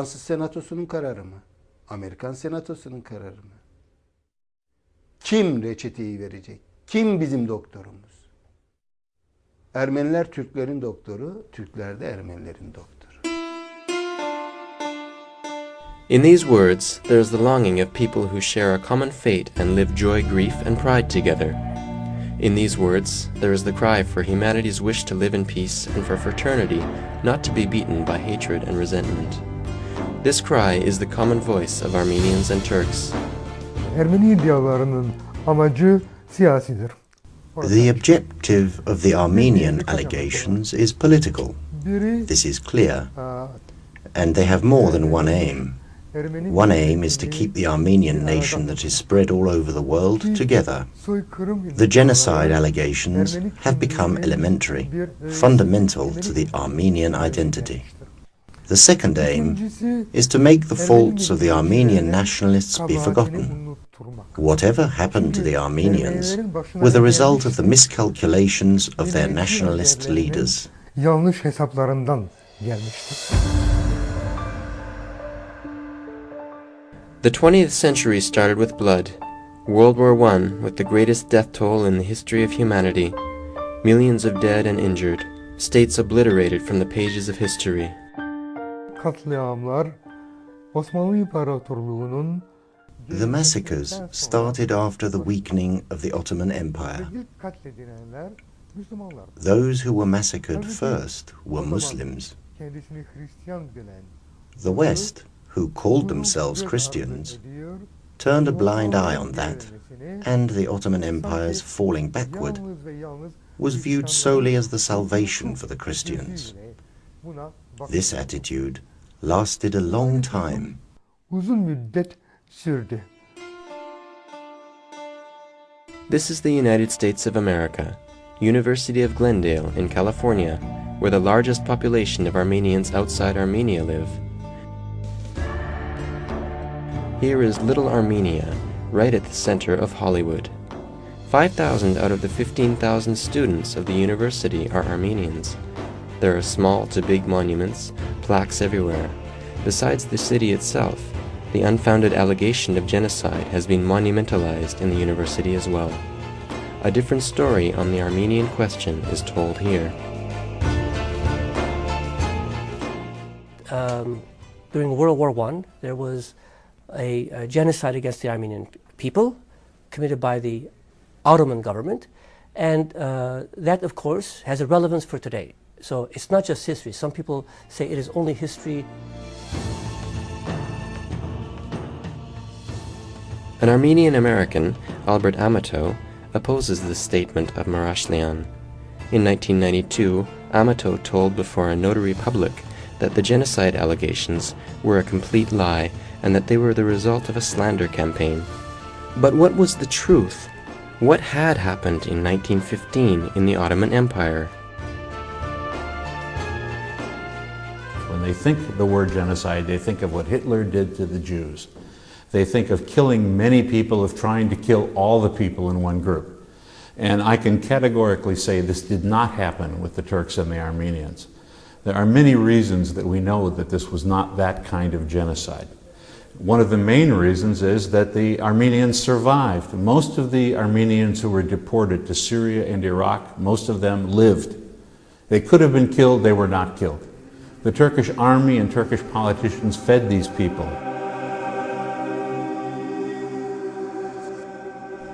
Fransız Senatosu'nun kararı mı? Amerikan Senatosu'nun kararı mı? Kim reçeteyi verecek? Kim bizim doktorumuz? Ermeniler Türklerin doktoru, Türkler de Ermenilerin doktoru. In these words, there is the longing of people who share a common fate and live joy, grief, and pride together. In these words, there is the cry for humanity's wish to live in peace and for fraternity not to be beaten by hatred and resentment. This cry is the common voice of Armenians and Turks. Ermeni iddialarının amacı siyasidir. The objective of the Armenian allegations is political. This is clear. And they have more than one aim. One aim is to keep the Armenian nation that is spread all over the world together. The genocide allegations have become elementary, fundamental to the Armenian identity. The second aim is to make the faults of the Armenian nationalists be forgotten. Whatever happened to the Armenians were the result of the miscalculations of their nationalist leaders. Yanlış hesaplarından gelmiştir. The 20th century started with blood. World War I with the greatest death toll in the history of humanity. Millions of dead and injured. States obliterated from the pages of history. Katliamlar Osmanlı İmparatorluğu'nun The massacres started after the weakening of the Ottoman Empire. katledilenler Müslümanlar. Those who were massacred first were Muslims. Kendisini Hristiyan bilen The West, who called themselves Christians, turned a blind eye on that, and the Ottoman Empire's falling backward was viewed solely as the salvation for the Christians. This attitude lasted a long time. Uzun müddet sürdü. This is the United States of America, University of Glendale in California, where the largest population of Armenians outside Armenia live. Here is Little Armenia, right at the center of Hollywood. 5,000 out of the 15,000 students of the university are Armenians. There are small to big monuments, plaques everywhere. Besides the city itself, the unfounded allegation of genocide has been monumentalized in the university as well. A different story on the Armenian question is told here. During World War I, there was a genocide against the Armenian people committed by the Ottoman government, and that, of course, has a relevance for today. So it's not just history. Some people say it is only history. An Armenian American, Albert Amato, opposes this statement of Marashlian. In 1992, Amato told before a notary public that the genocide allegations were a complete lie and that they were the result of a slander campaign. But what was the truth? What had happened in 1915 in the Ottoman Empire? When they think of the word genocide, they think of what Hitler did to the Jews. They think of killing many people, of trying to kill all the people in one group. And I can categorically say this did not happen with the Turks and the Armenians. There are many reasons that we know that this was not that kind of genocide. One of the main reasons is that the Armenians survived. Most of the Armenians who were deported to Syria and Iraq, most of them lived. They could have been killed, they were not killed. The Turkish army and Turkish politicians fed these people.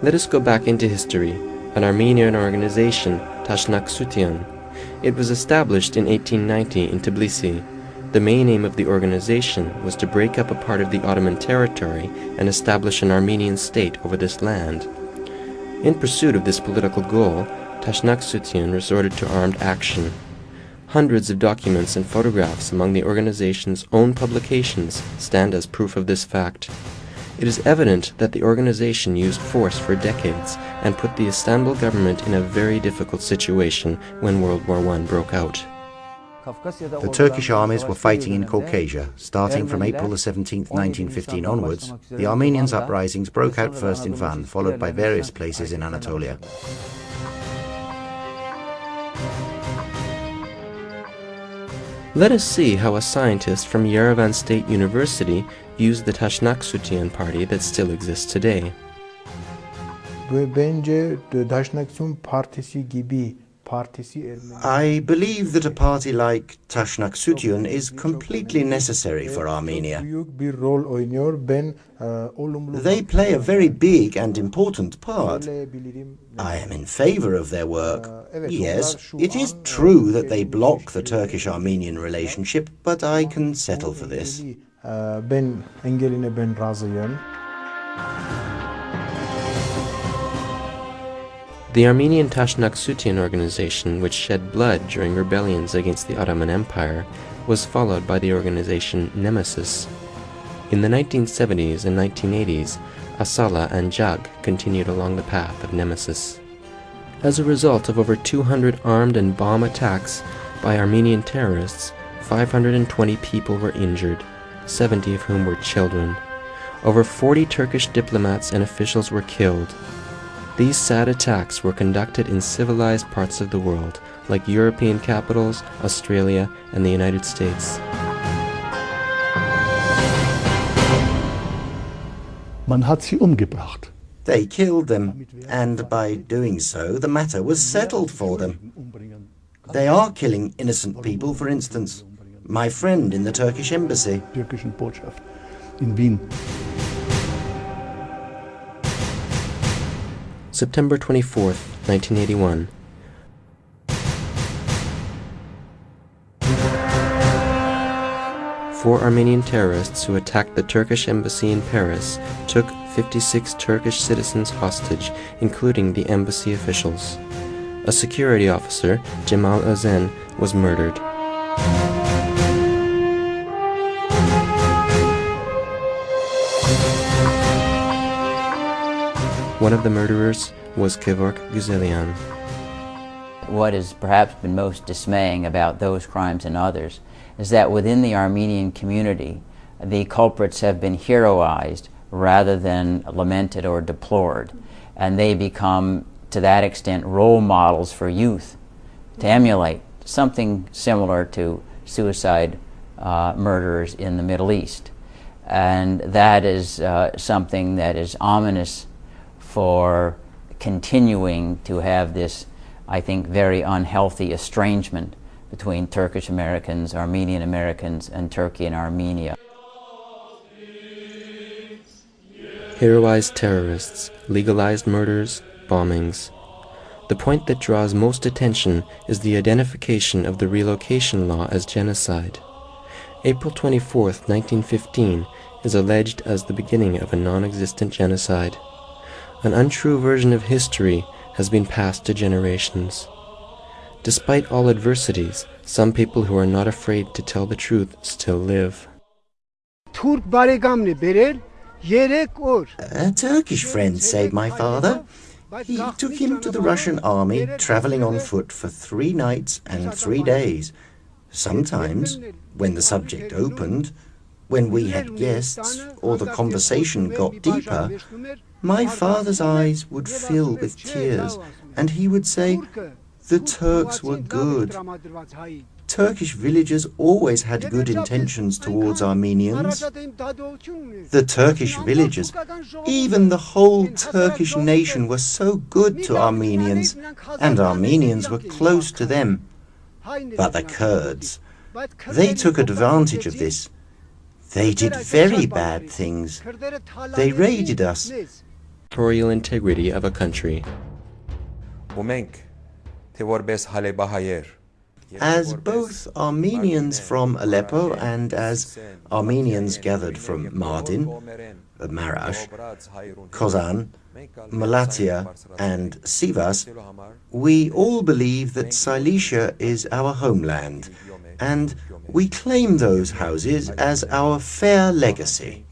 Let us go back into history. An Armenian organization, Tashnak Sutyan. It was established in 1890 in Tbilisi. The main aim of the organization was to break up a part of the Ottoman territory and establish an Armenian state over this land. In pursuit of this political goal, Tashnak Sutyan resorted to armed action. Hundreds of documents and photographs among the organization's own publications stand as proof of this fact. It is evident that the organization used force for decades and put the Istanbul government in a very difficult situation when World War I broke out. The Turkish armies were fighting in Caucasia. Starting from April 17, 1915 onwards, the Armenians' uprisings broke out first in Van, followed by various places in Anatolia. Let us see how a scientist from Yerevan State University views the Taşnaksution party that still exists today. I believe that a party like Taşnaksution is completely necessary for Armenia. They play a very big and important part. I am in favor of their work. Yes, it is true that they block the Turkish-Armenian relationship, but I can settle for this. The Armenian Taşnaksution organization, which shed blood during rebellions against the Ottoman Empire, was followed by the organization Nemesis. In the 1970s and 1980s, Asala and Jag continued along the path of Nemesis. As a result of over 200 armed and bomb attacks by Armenian terrorists, 520 people were injured, 70 of whom were children. Over 40 Turkish diplomats and officials were killed. These sad attacks were conducted in civilized parts of the world, like European capitals, Australia, and the United States. Man hat sie umgebracht. They killed them, and by doing so, the matter was settled for them. They are killing innocent people, for instance. My friend in the Turkish embassy. Türkischen Botschaft in Wien. September 24th, 1981. Four Armenian terrorists who attacked the Turkish embassy in Paris took 56 Turkish citizens hostage, including the embassy officials. A security officer, Cemal Özen, was murdered. One of the murderers was Kevork Güzelian. What has perhaps been most dismaying about those crimes and others is that within the Armenian community, the culprits have been heroized rather than lamented or deplored, and they become, to that extent, role models for youth to emulate, something similar to suicide murderers in the Middle East. And that is something that is ominous for continuing to have this, I think, very unhealthy estrangement between Turkish Americans, Armenian Americans, and Turkey and Armenia. Heroized terrorists, legalized murders, bombings. The point that draws most attention is the identification of the relocation law as genocide. April 24th, 1915 is alleged as the beginning of a non-existent genocide. An untrue version of history has been passed to generations. Despite all adversities, some people who are not afraid to tell the truth still live. A Turkish friend saved my father. He took him to the Russian army, traveling on foot for 3 nights and 3 days. Sometimes, when the subject opened, when we had guests, or the conversation got deeper, my father's eyes would fill with tears, and he would say, "The Turks were good." Turkish villagers always had good intentions towards Armenians. The Turkish villagers, even the whole Turkish nation, were so good to Armenians, and Armenians were close to them. But the Kurds, they took advantage of this. They did very bad things. They raided us. Territorial integrity of a country. As both Armenians from Aleppo and as Armenians gathered from Mardin, Marash, Kozan, Malatya and Sivas, we all believe that Silesia is our homeland, and we claim those houses as our fair legacy.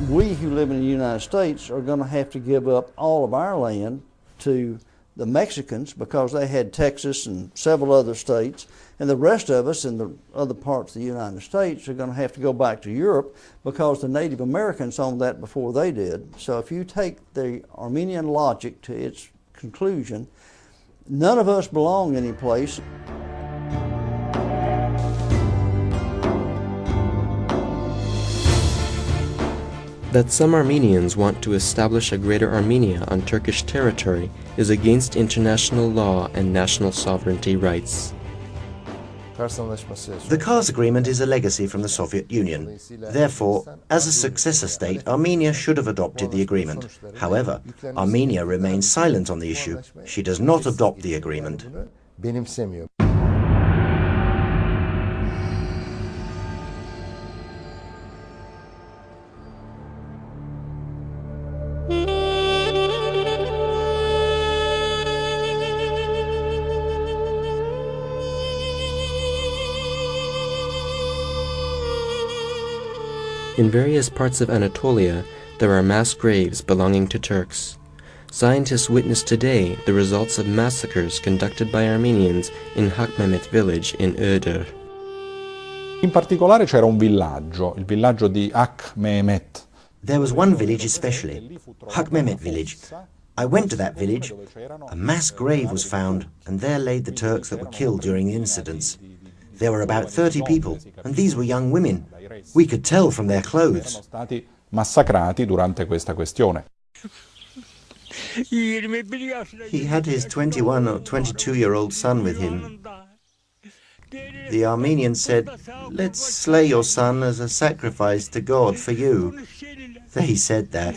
We who live in the United States are going to have to give up all of our land to the Mexicans because they had Texas and several other states, and the rest of us in the other parts of the United States are going to have to go back to Europe because the Native Americans owned that before they did. So if you take the Armenian logic to its conclusion, None of us belong any place. That some Armenians want to establish a Greater Armenia on Turkish territory is against international law and national sovereignty rights. The Kars Agreement is a legacy from the Soviet Union. Therefore, as a successor state, Armenia should have adopted the agreement. However, Armenia remains silent on the issue. She does not adopt the agreement. In various parts of Anatolia, there are mass graves belonging to Turks. Scientists witness today the results of massacres conducted by Armenians in Hakmehmet village in Öder. In particolare c'era un villaggio, il villaggio di Hakmehmet. There was one village especially, Hakmehmet village. I went to that village. A mass grave was found, and there laid the Turks that were killed during the incidents. There were about 30 people, and these were young women. We could tell from their clothes. Sono stati massacrati durante questa questione. He had his 21 or 22-year-old son with him. The Armenians said, "Let's slay your son as a sacrifice to God for you." They said that.